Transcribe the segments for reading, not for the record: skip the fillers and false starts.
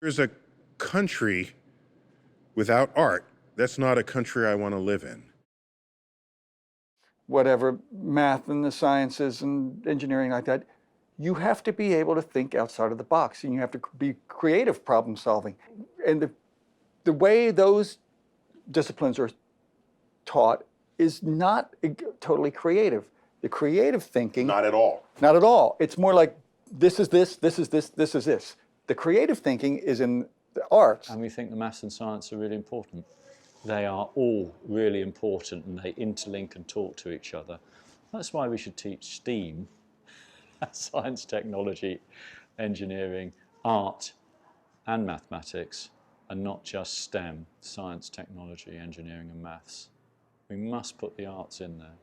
There's a country without art. That's not a country I want to live in. Whatever, math and the sciences and engineering like that, you have to be able to think outside of the box, and you have to be creative problem solving. And the way those disciplines are taught is not totally creative. The creative thinking... Not at all. Not at all. It's more like, this is this, this is this, this is this. The creative thinking is in the arts. And we think the maths and science are really important. They are all really important, and they interlink and talk to each other. That's why we should teach STEAM, science, technology, engineering, art, and mathematics, and not just STEM, science, technology, engineering, and maths. We must put the arts in there.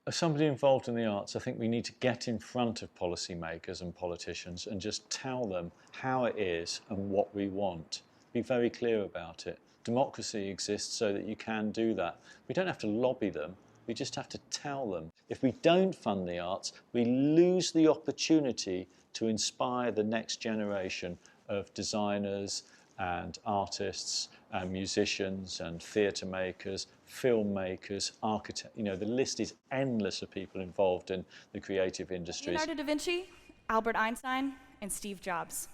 As somebody involved in the arts, I think we need to get in front of policymakers and politicians and just tell them how it is and what we want. Be very clear about it. Democracy exists so that you can do that. We don't have to lobby them, we just have to tell them. If we don't fund the arts, we lose the opportunity to inspire the next generation of designers and artists and musicians and theatre makers, filmmakers, architects. You know, the list is endless of people involved in the creative industries. Leonardo da Vinci, Albert Einstein, and Steve Jobs.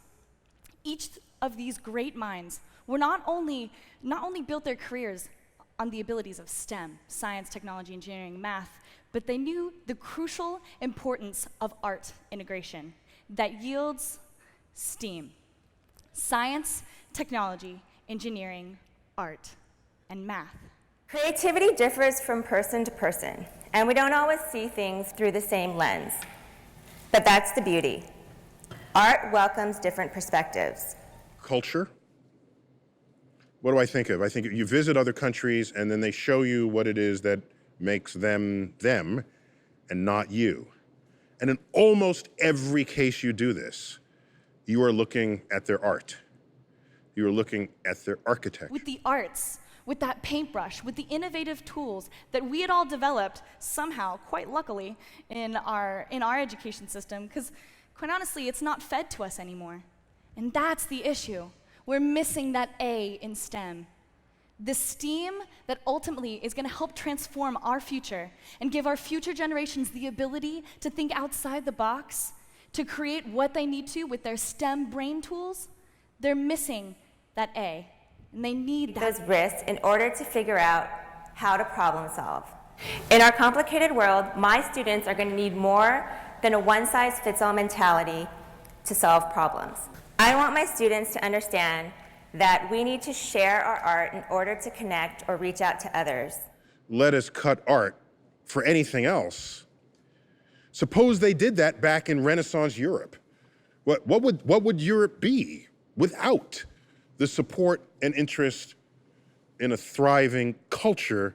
Each of these great minds were not only built their careers on the abilities of STEM, science, technology, engineering, math, but they knew the crucial importance of art integration that yields STEAM. Science, technology, engineering, art, and math. Creativity differs from person to person, and we don't always see things through the same lens. But that's the beauty. Art welcomes different perspectives. Culture. What do I think of? I think you visit other countries and then they show you what it is that makes them them and not you. And in almost every case you do this, you are looking at their art. You are looking at their architecture. With the arts, with that paintbrush, with the innovative tools that we had all developed somehow, quite luckily, in our education system, because quite honestly, it's not fed to us anymore. And that's the issue. We're missing that A in STEM. The STEAM that ultimately is going to help transform our future and give our future generations the ability to think outside the box, to create what they need to with their STEM brain tools. They're missing that A, and they need that. Those risks in order to figure out how to problem solve. In our complicated world, my students are going to need more than a one-size-fits-all mentality to solve problems. I want my students to understand that we need to share our art in order to connect or reach out to others. Let us cut art for anything else. Suppose they did that back in Renaissance Europe. What would Europe be without the support and interest in a thriving culture?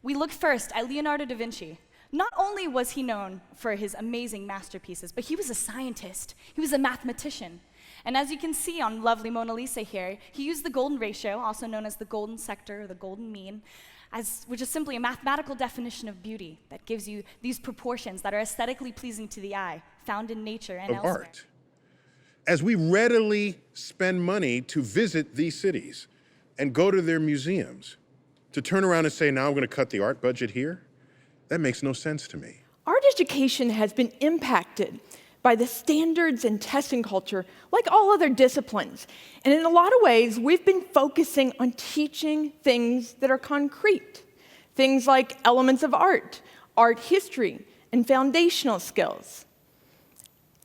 We look first at Leonardo da Vinci. Not only was he known for his amazing masterpieces, but he was a scientist. He was a mathematician. And as you can see on lovely Mona Lisa here, he used the golden ratio, also known as the golden sector, or the golden mean, which is simply a mathematical definition of beauty that gives you these proportions that are aesthetically pleasing to the eye, found in nature and elsewhere. Art. As we readily spend money to visit these cities and go to their museums, to turn around and say, now I'm going to cut the art budget here, that makes no sense to me. Art education has been impacted by the standards and testing culture like all other disciplines. And in a lot of ways, we've been focusing on teaching things that are concrete. Things like elements of art, art history, and foundational skills.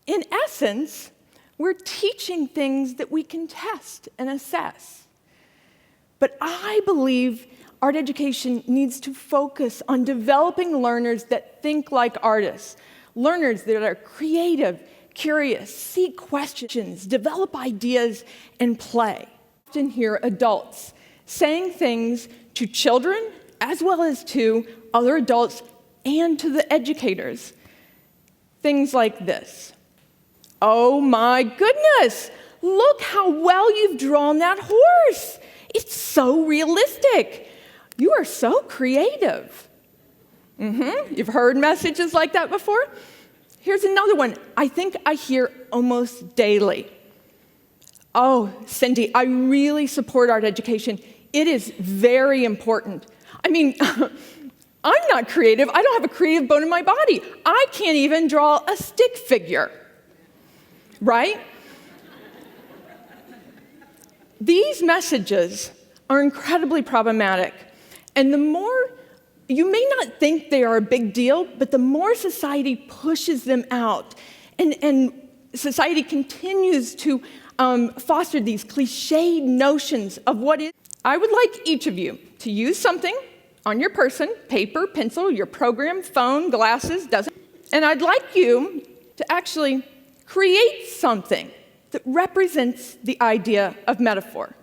In essence, we're teaching things that we can test and assess. But I believe art education needs to focus on developing learners that think like artists, learners that are creative, curious, seek questions, develop ideas, and play. I often hear adults saying things to children as well as to other adults and to the educators. Things like this. Oh my goodness, look how well you've drawn that horse. It's so realistic. You are so creative. You've heard messages like that before? Here's another one I think I hear almost daily. Oh, Cindy, I really support art education. It is very important. I mean, I'm not creative. I don't have a creative bone in my body. I can't even draw a stick figure, right? These messages are incredibly problematic. And the more, you may not think they are a big deal, but the more society pushes them out, and society continues to foster these cliched notions of what is. I would like each of you to use something on your person, paper, pencil, your program, phone, glasses, doesn't. And I'd like you to actually create something that represents the idea of metaphor.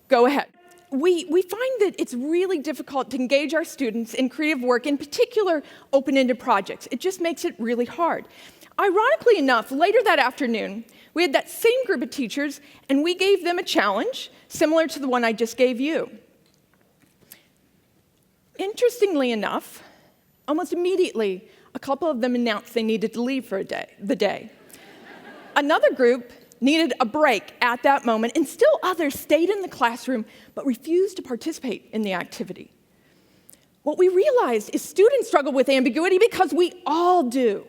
Go ahead. We find that it's really difficult to engage our students in creative work, in particular open-ended projects. It just makes it really hard. Ironically enough, later that afternoon, we had that same group of teachers, and we gave them a challenge similar to the one I just gave you. Interestingly enough, almost immediately, a couple of them announced they needed to leave for the day. Another group needed a break at that moment, and still others stayed in the classroom but refused to participate in the activity. What we realized is students struggle with ambiguity because we all do.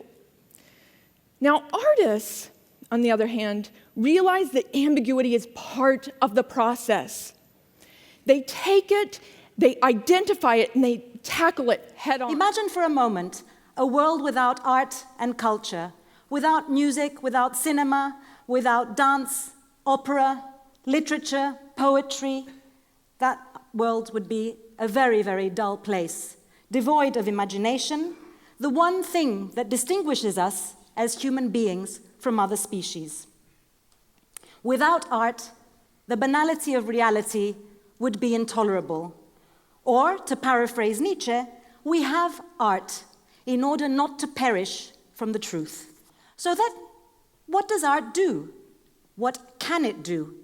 Now, artists, on the other hand, realize that ambiguity is part of the process. They take it, they identify it, and they tackle it head on. Imagine for a moment a world without art and culture, without music, without cinema, without dance, opera, literature, poetry. That world would be a very, very dull place, devoid of imagination, the one thing that distinguishes us as human beings from other species. Without art, the banality of reality would be intolerable. Or, to paraphrase Nietzsche, we have art in order not to perish from the truth. So that, what does art do? What can it do?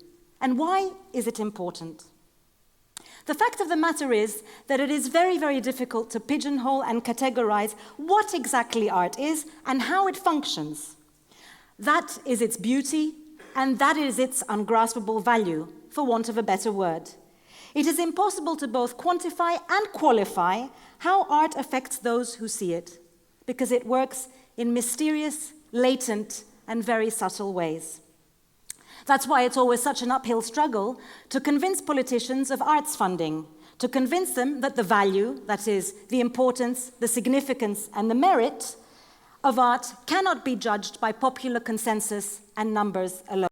And why is it important? The fact of the matter is that it is very, very difficult to pigeonhole and categorize what exactly art is and how it functions. That is its beauty, and that is its ungraspable value, for want of a better word. It is impossible to both quantify and qualify how art affects those who see it, because it works in mysterious, latent, and very subtle ways. That's why it's always such an uphill struggle to convince politicians of arts funding, to convince them that the value, that is, the importance, the significance, and the merit of art cannot be judged by popular consensus and numbers alone.